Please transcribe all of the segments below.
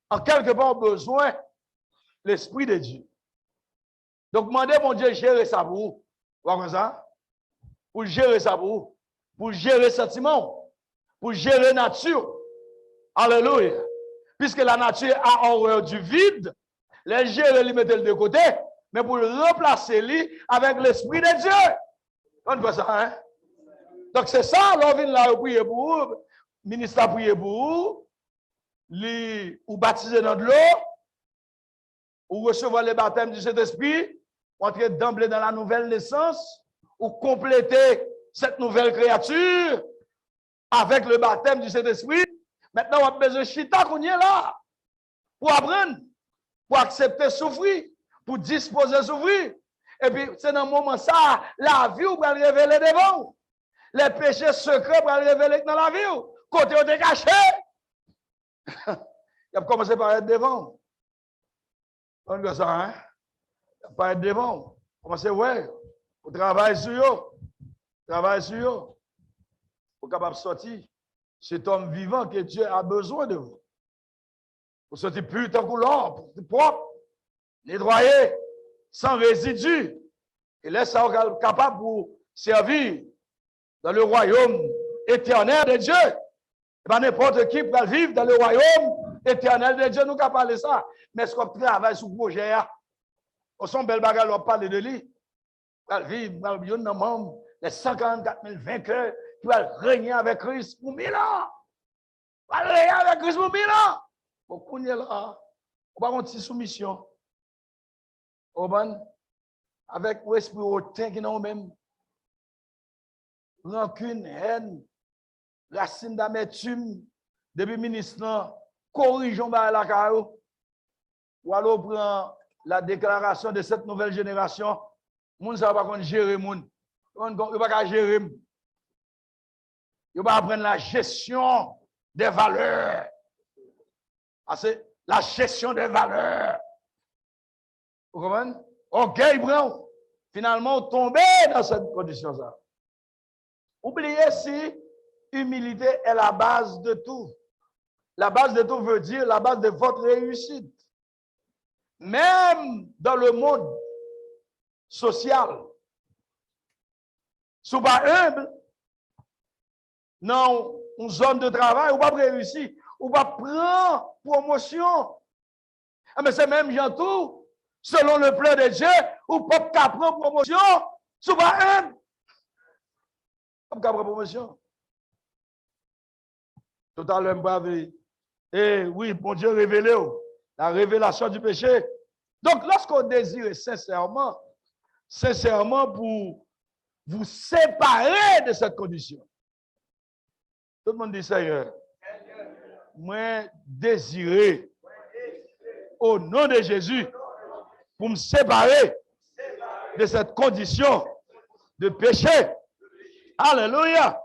en quelque part besoin l'Esprit de Dieu. Donc, demandez mon Dieu gérer ça pour vous. Vous voyez ça? Pour gérer ça pour gérer sentiment, pour gérer nature. Alléluia. Puisque la nature a horreur du vide, les gérer, les mettre de côté, mais pour le remplacer avec l'Esprit de Dieu. On voit ça, hein? Donc, c'est ça, l'on vient là, prier pour vous, le ministre a prié pour vous, ou baptiser dans de l'eau, ou recevoir le baptême du Saint-Esprit, entrer d'emblée dans la nouvelle naissance, ou compléter cette nouvelle créature avec le baptême du Saint-Esprit. Maintenant, on a besoin de chita qu'on y est là, pour apprendre, pour accepter souffrir, pour disposer souffrir. Et puis, c'est dans le moment ça, la vie va révéler devant. Les péchés secrets vont révéler dans la vie. Côté on est caché. Il a commencé par être devant. On dit ça, hein? Il a pas être devant. Commencez, ouais. Vous travaillez sur eux. Travaillez sur eux. Vous êtes capable de sortir. Cet homme vivant que Dieu a besoin de vous. Vous sortez plus tant que l'or, propre, nettoyé, sans résidus. Et laissez ça capable pour servir dans le royaume éternel de Dieu. Et bien, n'importe qui peut vivre dans le royaume éternel de Dieu. Nous avons parlé de ça. Mais est-ce qu'on travaille sur le projet? On sont belles bagages, on parle de lui. On vivre dans les 144 000 vainqueurs qui vont régner avec Christ pour 1000 ans. On va régner avec Christ pour 1000 ans. On est là. On va avoir une petite soumission. Avec l'esprit hautain qui nous même. Rancune, haine, racine d'amertume, depuis ministre, corrigeons la carreau. Ou alors prend la déclaration de cette nouvelle génération. Moun ça va pas gérer moun. On va pas gérer. Il va apprendre la gestion des valeurs. C'est la gestion des valeurs. Vous comprenez? Orgueil blanc. Finalement, tomber dans cette condition-là. Oubliez si humilité est la base de tout. La base de tout veut dire la base de votre réussite. Même dans le monde social. Si vous n'êtes pas humble, dans une zone de travail, vous ne pouvez pas réussir. Vous ne pouvez pas prendre promotion. Mais c'est même tout. Selon le plan de Dieu, vous ne pouvez pas prendre promotion. Si vous n'êtes pas humble. Vous ne pouvez pas prendre promotion. Tout à l'heure, et oui, bon Dieu révélé la révélation du péché. Donc, lorsqu'on désire sincèrement pour vous séparer de cette condition. Tout le monde dit Seigneur, moi désirer au nom de Jésus pour me séparer de cette condition de péché. Alléluia.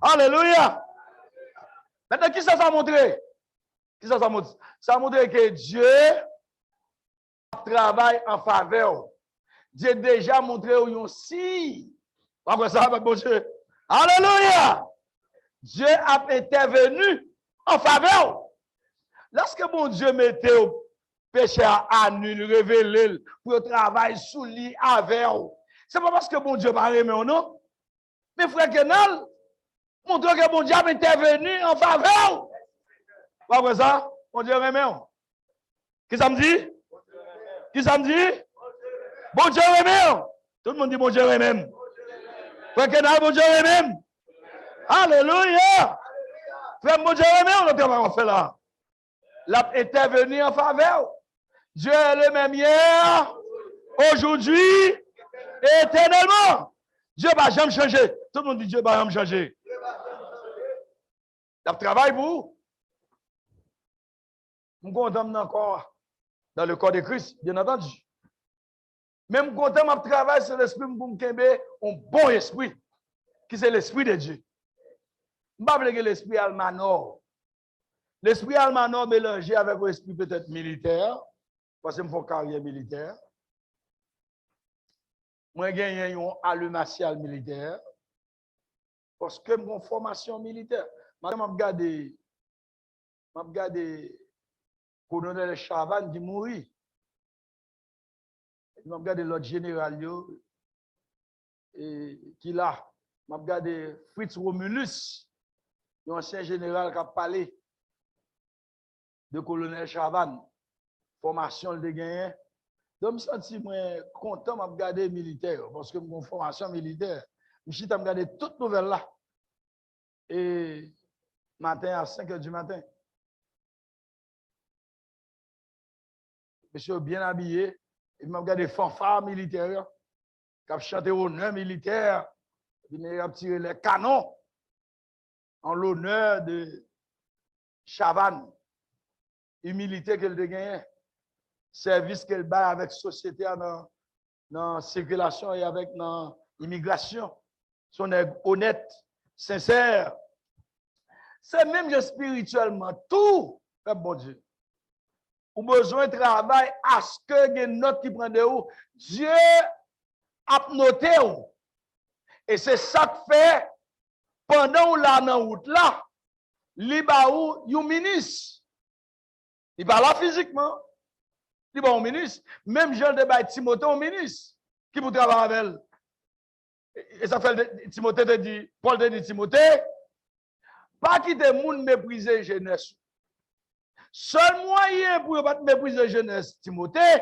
Alléluia. Maintenant, qui ça a montré? Qui ça a montré? Ça a montré que Dieu travaille en faveur. Dieu a déjà montré où si. Pourquoi ça va, bon Dieu? Alléluia! Dieu a intervenu en faveur. Lorsque mon Dieu mettait au péché à nul, révélé, pour travailler sous lui avec vous, c'est pas parce que mon Dieu m'a aimé, non? Mais frère Kenal, montre que mon Dieu a intervenu en faveur. Pourquoi ça? Mon Dieu aimé. Qui ça me dit? Qui ça me dit? Bon Dieu aimé. Tout le monde dit bon Dieu aimé. Frère Kenal, bon Dieu aimé. Alléluia. Frère, mon Dieu aimé, on va faire là. L'a intervenu en faveur. Dieu est le même hier, aujourd'hui, et éternellement. Dieu va jamais changer. Tout le monde dit Dieu va jamais changer. Il travaille pour vous. Je suis content encore dans le corps de Christ, bien entendu. Même content de travailler sur l'esprit pour me un bon esprit, qui c'est l'esprit de Dieu. Je ne sais pas que l'esprit almanor. L'esprit almanor mélangé avec l'esprit peut-être militaire, parce que je fais carrière militaire. Moi, j'ai gagné un allu martial militaire, parce que j'ai une formation militaire. Je vais regarder colonel Chavannes qui mourit. Je regarde l'autre général qui là. Je regarde Fritz Romulus, l'ancien général qui a parlé de colonel Chavannes, formation de gagné. Donc, je me sens content de regarder militaire parce que mon formation militaire, je suis regarder toute nouvelle là. Et matin à 5 h du matin. Monsieur bien habillé, il m'a regardé fanfare militaire, qui a chanté honneur militaire, il a tiré les canons en l'honneur de Chavannes, humilité qu'elle a gagné, service qu'elle bat avec société dans la circulation et avec l'immigration. Son honnête, sincère. C'est même spirituellement, tout, bon Dieu. Ou besoin de travail à ce que les notes qui prennent de vous. Dieu a noté. Et c'est ça que fait, pendant la route là, il va un ministre. Il va là physiquement. Il va un ministre. Même Jean de Timothée, un ministre, qui vous travaille avec elle. Et ça fait Timothée te dit, Paul te dit Timothée, pas quitter le monde mépriser jeunesse. Seul moyen pour ne pas mépriser jeunesse, Timothée,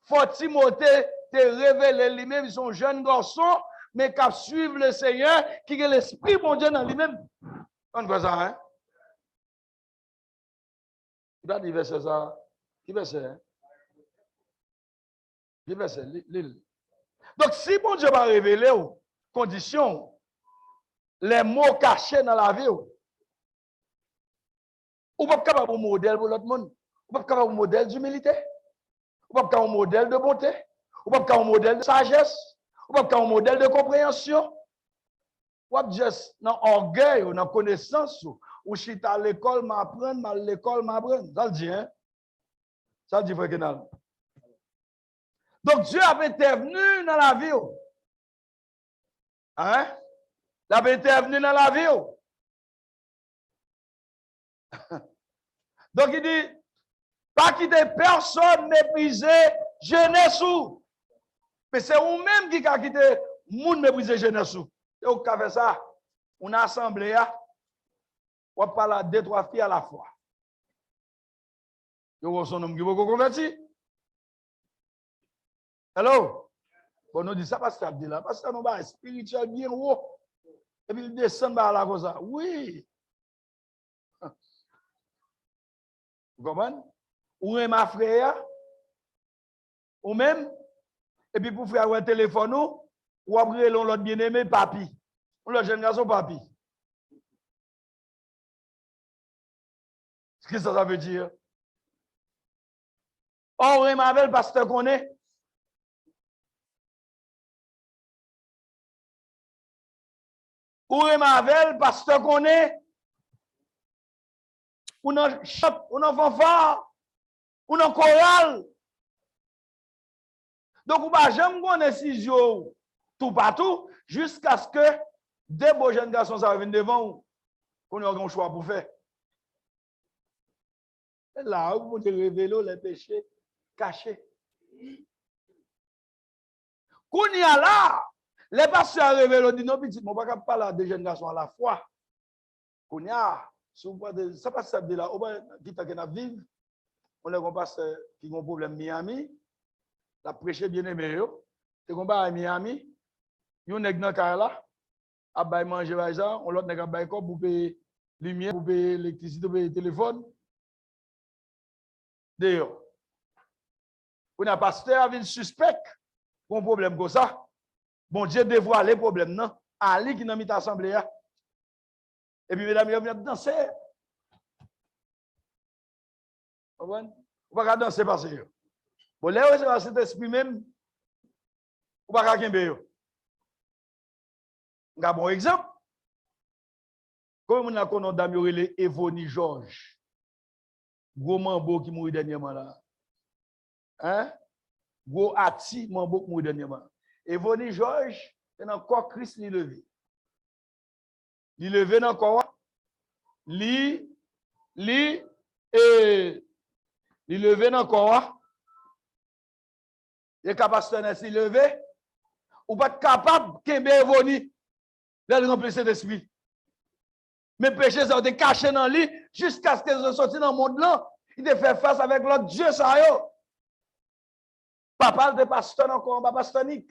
faut Timothée te révéler lui-même son jeune garçon, mais qui suivre le Seigneur, qui est l'Esprit bon Dieu dans lui-même. On voit ça, hein? Il va dire verset ça. Qui verset, hein? Qui verset, l'île. Donc, si bon Dieu va révéler aux conditions, les mots cachés dans la vie, ou pas capable de modèle pour l'autre monde. Ou pas capable de modèle d'humilité. Ou pas capable de modèle de bonté. Ou pas capable de modèle de sagesse. Ou pas capable de modèle de compréhension. Ou pas juste dans orgueil ou dans connaissance. Ou si tu à l'école, m'apprendre, à l'école, m'apprendre. Ça le dit, hein? Ça le dit, frère Kenal. Donc Dieu avait intervenu dans la vie. Hein? Il avait intervenu dans la vie. Donc il dit, pas quitter personne mépriser jeunesse ou. Mais c'est vous-même qui a quitté monde mépriser jeunesse ou. Et vous avez fait ça, on a assemblé, on parle à 2-3 filles à la fois. Vous avez son homme qui vous converti. Hello? Bon, nous dit ça parce que ça dit là, parce que nous avons spirituel bien haut. Et puis il descend par là comme ça. Oui. Vous comprenez? Ou même ma frère, ou même, et puis pour faire un téléphone, ou après l'autre bien-aimé, papi. Ou le jeune garçon, papi. Ce que ça veut dire? On remarque parce que qu'on est. Ou remarque parce que qu'on est. Ou dans chant, ou dans fanfare, ou dans chorale. Donc, on va jamais connaître si tout partout, jusqu'à ce que des beaux jeunes garçons viennent devant vous, qu'on ait un choix pour faire. Et là, vous pouvez révéler les péchés cachés. Qu'on y a là, les pasteurs révèlent, disent non, petit, on ne va pas parler des jeunes garçons à la fois. Qu'on y a, ça passe ça de là, on va quitter à vivre. On a un pasteur qui a un problème Miami. La prêché bien aimé, c'est qu'on va à Miami, il y a un nègre dans là, à bailler manger, on l'autre nègre à bailler pour payer lumière, pour payer l'électricité, pour payer téléphone. D'ailleurs, on a un pasteur avec un suspect pour un problème comme ça. Bon Dieu dévoile les problèmes, non? Ali qui n'a mis l'assemblée. Et puis, mesdames, vous venez danser. Vous ne pouvez pas danser parce que. Bon, là, c'est cet esprit même. Ou pas qu'à Kimbe. Un bon exemple. Comme on a connu d'améliorer Evony Georges. Gros mambo qui mourit dernièrement là. Hein? Gros Ati mambo qui mourit dernièrement. Evony Georges, c'est encore Christ li levé. Li levé dans quoi? Li et Il levé dans le corps. Il est capable de se lever. Ou pas capable de venir. Là, il remplit cet esprit. Mais péché, ça a été caché dans lui jusqu'à ce qu'ils soient sortis dans le monde là. Il a fait face avec l'autre Dieu, ça y est. Papa de pasteur encore, on va pastonique.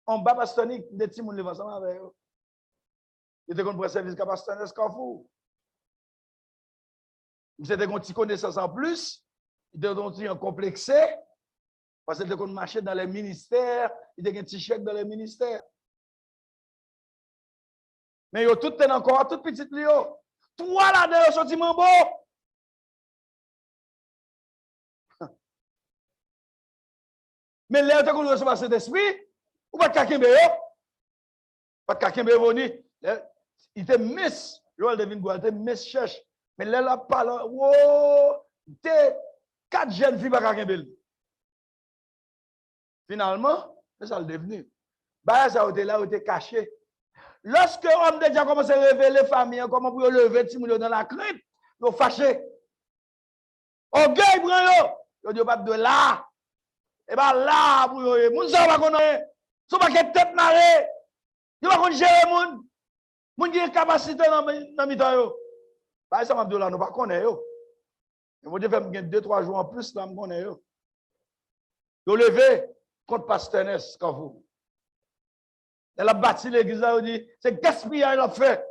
On va pastonique, des petits monde ensemble avec eux. Il était comme pour service qu'à pasteur Escafou. Il était comme petit connaissance en plus. Il était un complexé. Parce qu'il était comme marché dans les ministères. Il était un petit chèque dans les ministères. Mais yo tout est encore, tout petit Lio. Toi là-dedans, sorti mambo. Mais là, tu as recevoir cet esprit, ou pas de kakembe yo? Pas de kakembe voni. Il était miss. Joël devine quoi, il était miss cherche. Mais là, là, parle, wow, t'es 4 jeunes filles pas kakembe. Finalement, c'est ça le devenu. Bah, ça a été là, où était caché. Lorsque l'homme de Dieu a commencé à révéler les familles, comment pour lever les petits dans la crainte, ils sont fâchés. Orgueil, prend yo dit pas de là. Et bien là, pour yo, moun sa va connaître. Sont pas que tête marée. Yo pas connaître gérer moun. Moun qui a capacité dans mi-temps yo. Bah ça m'a dit là, nous pas connaître yo. Et moi je vais me 2-3 jours en plus là, me connaître yo. Yo levé contre pasteur Ness quand vous. Elle a bâti l'église là, on dit, c'est gaspillage l'a fait.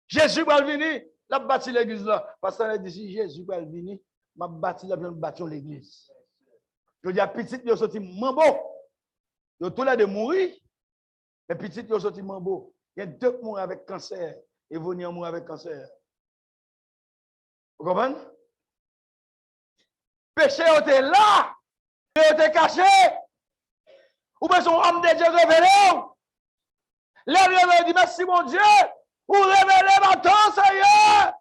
Jésus va venir, elle a bâti l'église là. Parce qu'elle dit, si Jésus va venir, m'a bâti là, bâti l'église. Je dis à petit, il a sorti mambo. Il a tous les deux mourir, mais petit, il a sorti mambo. Il y a 2 qui mourent avec cancer, et venir mourir avec cancer. Vous comprenez? Péché était là, il était caché. Ou bien son homme de Dieu révélé. Les révélés dit merci mon Dieu, vous révélez ma temps, Seigneur.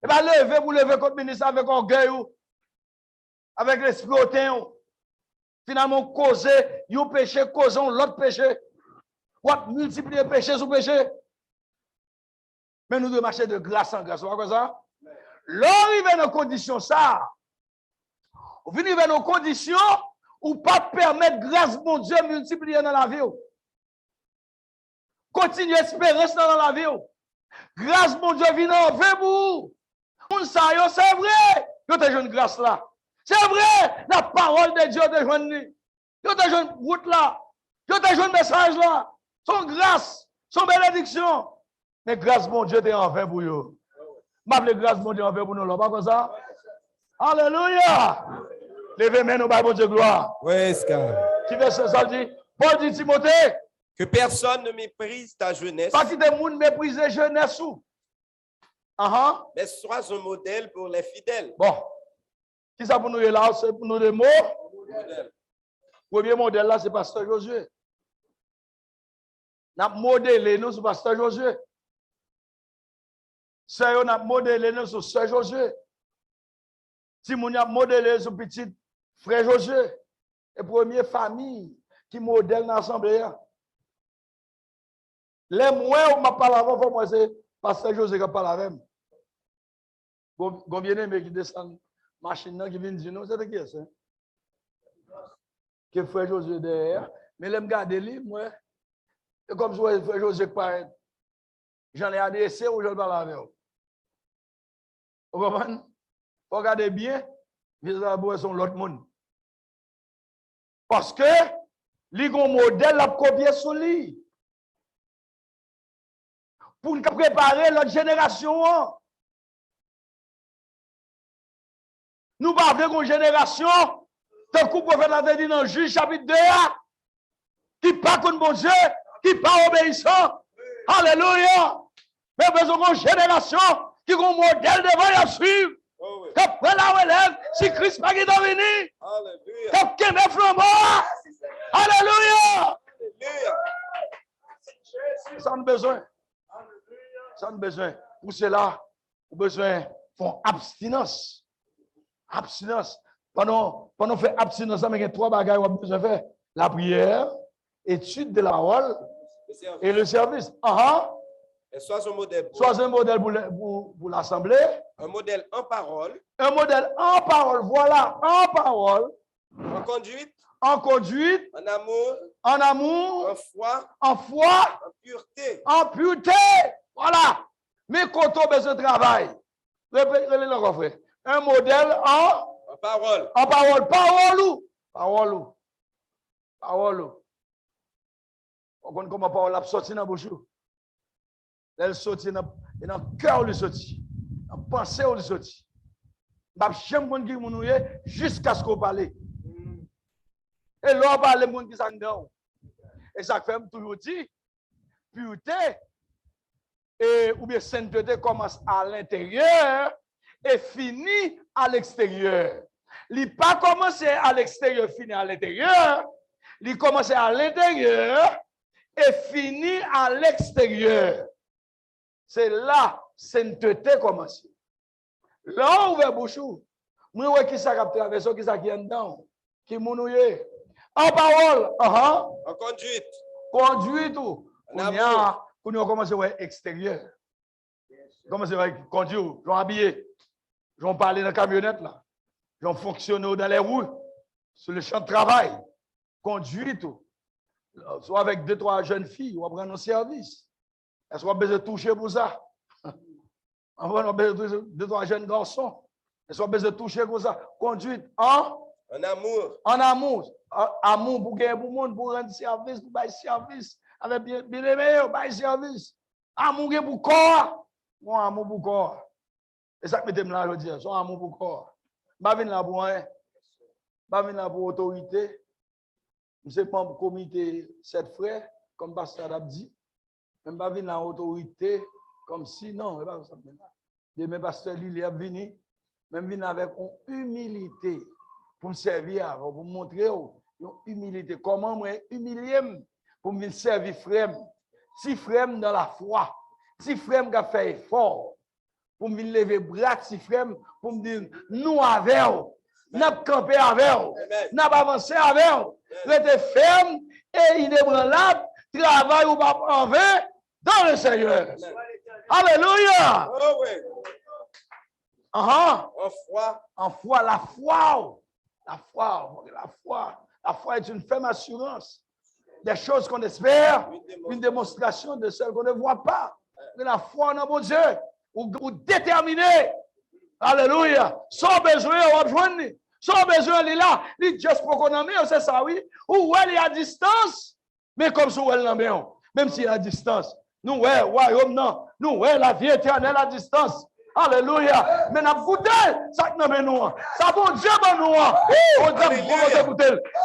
Et bien, levez, vous levez contre le ministre avec orgueil, avec l'esprit hautain. Finalement, causer, vous péché, causons l'autre péché. Ou multiplier péché sous péché. Mais nous devons marcher de grâce en grâce. Vous voyez ça? L'arrivée dans conditions, ça. Vous venez dans nos conditions ou pas permettre grâce, mon Dieu, multiplier dans la vie. Continuez espérance dans la vie. Grâce, mon Dieu, vient envers vous. C'est vrai. Vous avez une grâce là. C'est vrai. La parole de Dieu te joint. Vous avez une route là. Vous avez un message là. Son grâce, son bénédiction. Mais grâce, mon Dieu, est envers vous. M'appelez grâce, mon Dieu, envers vous. Nous, pas comme ça. Alléluia. Levez main au Bible de gloire. Oui, Scar. Qui veut ça dit? Paul dit Timothée. Que personne ne méprise ta jeunesse. Pas que des gens méprisent la jeunesse. Mais sois un modèle pour les fidèles. Bon. Qui ça pour nous là? C'est pour nous des mots? Le premier modèle là, c'est Pasteur Josué. Nous avons modélé nous sur Pasteur Josué. Sœur, nous avons modélé nous sur Sœur Josué. Si nous avons modélé sur petit frère Josué. Et première famille qui modèle dans l'assemblée. Les moyens où je parle avant, moi, c'est Pasteur José qui parle avec moi. Combien d'aimés qui descendent machine qui viennent dire non, c'est qui est ça? Que frère José derrière. Mais les me garder lui, moi. Et comme je vois frère José qui paraît, j'en ai adressé ou je parle avec vous. Vous comprenez? Regardez bien, les arbres sont l'autre monde. Parce que, les modèle a copié sur lui. Pour nous préparer notre génération. Nous parlons d'une génération, tant que le prophète a dit dans Juge chapitre 2, qui pas contre bon Dieu, qui pas obéissant. Alléluia. Mais besoin d'une génération qui a un modèle devant la suivre. Qu'après la relève, si Christ n'a pas venu, qu'après mes flambeaux. Alléluia. Ça a besoin. Ça a besoin. Pour cela, vous avez besoin de abstinence. Abstinence. Pendant faire abstinence, il y a 3 bagages que vous avez besoin de faire. La prière, étude de la parole et le service. Et sois un modèle. Sois un modèle pour l'assemblée. Un modèle en parole. Un modèle en parole. Voilà, en parole. En conduite. En conduite. En amour. En amour. En foi. En foi. En pureté. En pureté. Voilà. Mais quand on a besoin de travail. Répétez-le encore, frère. Un modèle en parole. En parole. Parole. Parole. Parole. On connaît comment parole a sorti dans la bouche. Elle sorti dans le cœur, elle sorti. Dans la pensée, elle sorti. J'aime qu'on dise mon jusqu'à ce qu'on parle. Et là, on parle de monde qui s'engage. Et ça fait toujours dire, pureté, ou bien sainteté commence à l'intérieur et finit à l'extérieur. Il n'a pas commencé à l'extérieur, fini à l'intérieur. Il commence à l'intérieur et finit à l'extérieur. C'est là sainteté commence. Là, on ouvre bouche. Moi, qui ça capte la version qui ça qui est dedans, qui mounouye. En parole, en conduite. Conduite tout. On commence à extérieur. Comment c'est conduire, j'en habillé, j'en parler dans la camionnette là, j'en fonctionne dans les roues, sur le champ de travail, conduire tout. Soit avec 2-3 jeunes filles, on va prendre un service. Est-ce qu'on a besoin de toucher pour ça? On a besoin de 2-3 jeunes garçons. Est-ce qu'on a besoin de toucher pour ça? Conduite en amour. En amour. Amour pour gagner pour le monde, pour rendre service, pour bailler service. Avec bien aimé, bailler service. Amour pour corps. Mon amour pour corps. Et ça que je me là, je dis, son amour pour corps. Je ne viens là pour rien. Je viens là pour autorité. Je ne sais pas pour comité 7 frères, comme Pasteur a dit. Je ne viens là autorité, comme si, non, je ne viens pas. Demain, Pasteur Lili est venu, même venu avec une humilité pour me servir, pour me montrer une humilité. Comment moi humilier pour me servir frère. Si frère dans la foi, si frère qui a fait effort, pour me lever bras, si frère, pour me dire, nous avec, nous avons campé avec, nous avons avancé avec, nous sommes fermes et inébranlables, travail ou pas en vain dans le Seigneur. Alléluia. Oh, oui. En foi. En foi, la foi. La foi. La foi est une ferme assurance. Des choses qu'on espère, une démonstration de celles qu'on ne voit pas. Mais la foi en mon Dieu, ou déterminé. Alléluia. Sans besoin, on va joindre. Sans besoin, il est là. Il est juste pour qu'on en met, c'est ça, oui. Ou elle est à distance, mais comme si elle l'en met, même s'il est à distance. Nous, ouais, royaume, non. Nous, ouais, la vie éternelle à distance. Alléluia. Mais nous goûté ça que nous nous. Ça bon Dieu bon nous.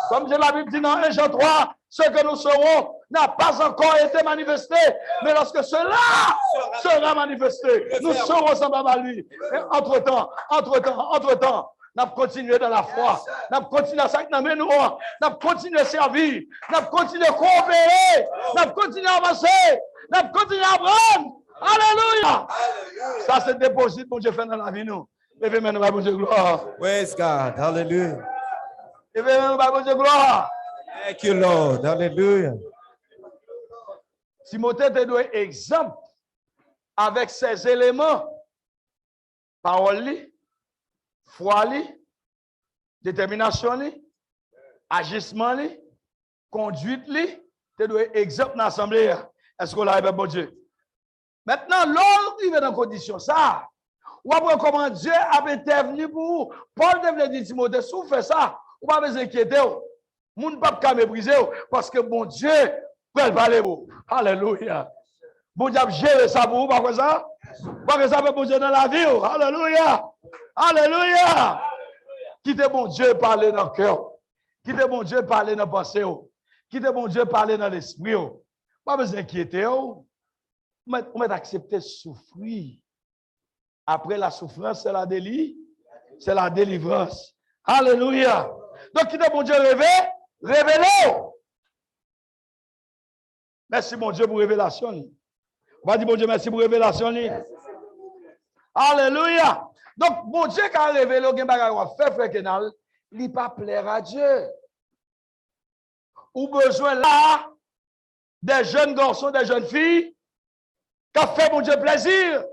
Comme la Bible dit dans 1 Jean 3, ce que nous serons n'a pas encore été manifesté, mais lorsque cela sera manifesté, nous serons semblables à lui. Entre-temps, nous continuons dans la foi. Nous continuons à s'accompagner, nous continuons à servir, nous continuons à coopérer, nous continuons à avancer, nous continuons à apprendre. Alléluia. Ça, c'est le déposit que Dieu fait dans la vie, nous. Levez maintenant, bon Dieu, gloire. Praise God. Hallelujah. Levez maintenant, bon Dieu, gloire. Thank you, Lord. Hallelujah. Timothée te donne exemple avec ces éléments. Parole, foi, détermination, agissement, conduite, te donne exemple dans l'assemblée. Est-ce qu'on l'a bon Dieu? Maintenant, l'homme qui est dans condition ça, ou après comment Dieu a intervenu pour vous. Paul devait dire Timothée, si vous faites ça, vous ne pouvez pas vous inquiéter. Vous ne pouvez pas mépriser parce que bon Dieu peut parler vous. Alléluia. Bon Dieu a géré ça pour vous, pas que ça? Pas que ça peut bon Dieu dans la vie. Alléluia. Alléluia. Quittez bon Dieu parler dans le cœur. Quittez bon Dieu parler dans la pensée. Quittez bon Dieu parler dans l'esprit. Pas vous inquiéter. On va accepter souffrir. Après la souffrance, c'est la délivrance. Alléluia. Donc, qui est bon Dieu révélez. Merci mon Dieu pour révélation. On va dire bon Dieu merci pour révélation. Alléluia. Donc, bon Dieu qui a révélé, il ne pas plaire à Dieu. Ou besoin là des jeunes garçons, des jeunes filles Qu'a fait mon Dieu plaisir.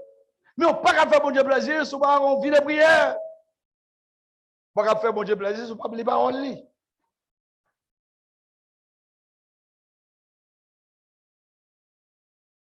Mais on pas qu'à faire mon Dieu plaisir si on vie de prière. Pas qu'à faire mon Dieu plaisir si on pas les paroles.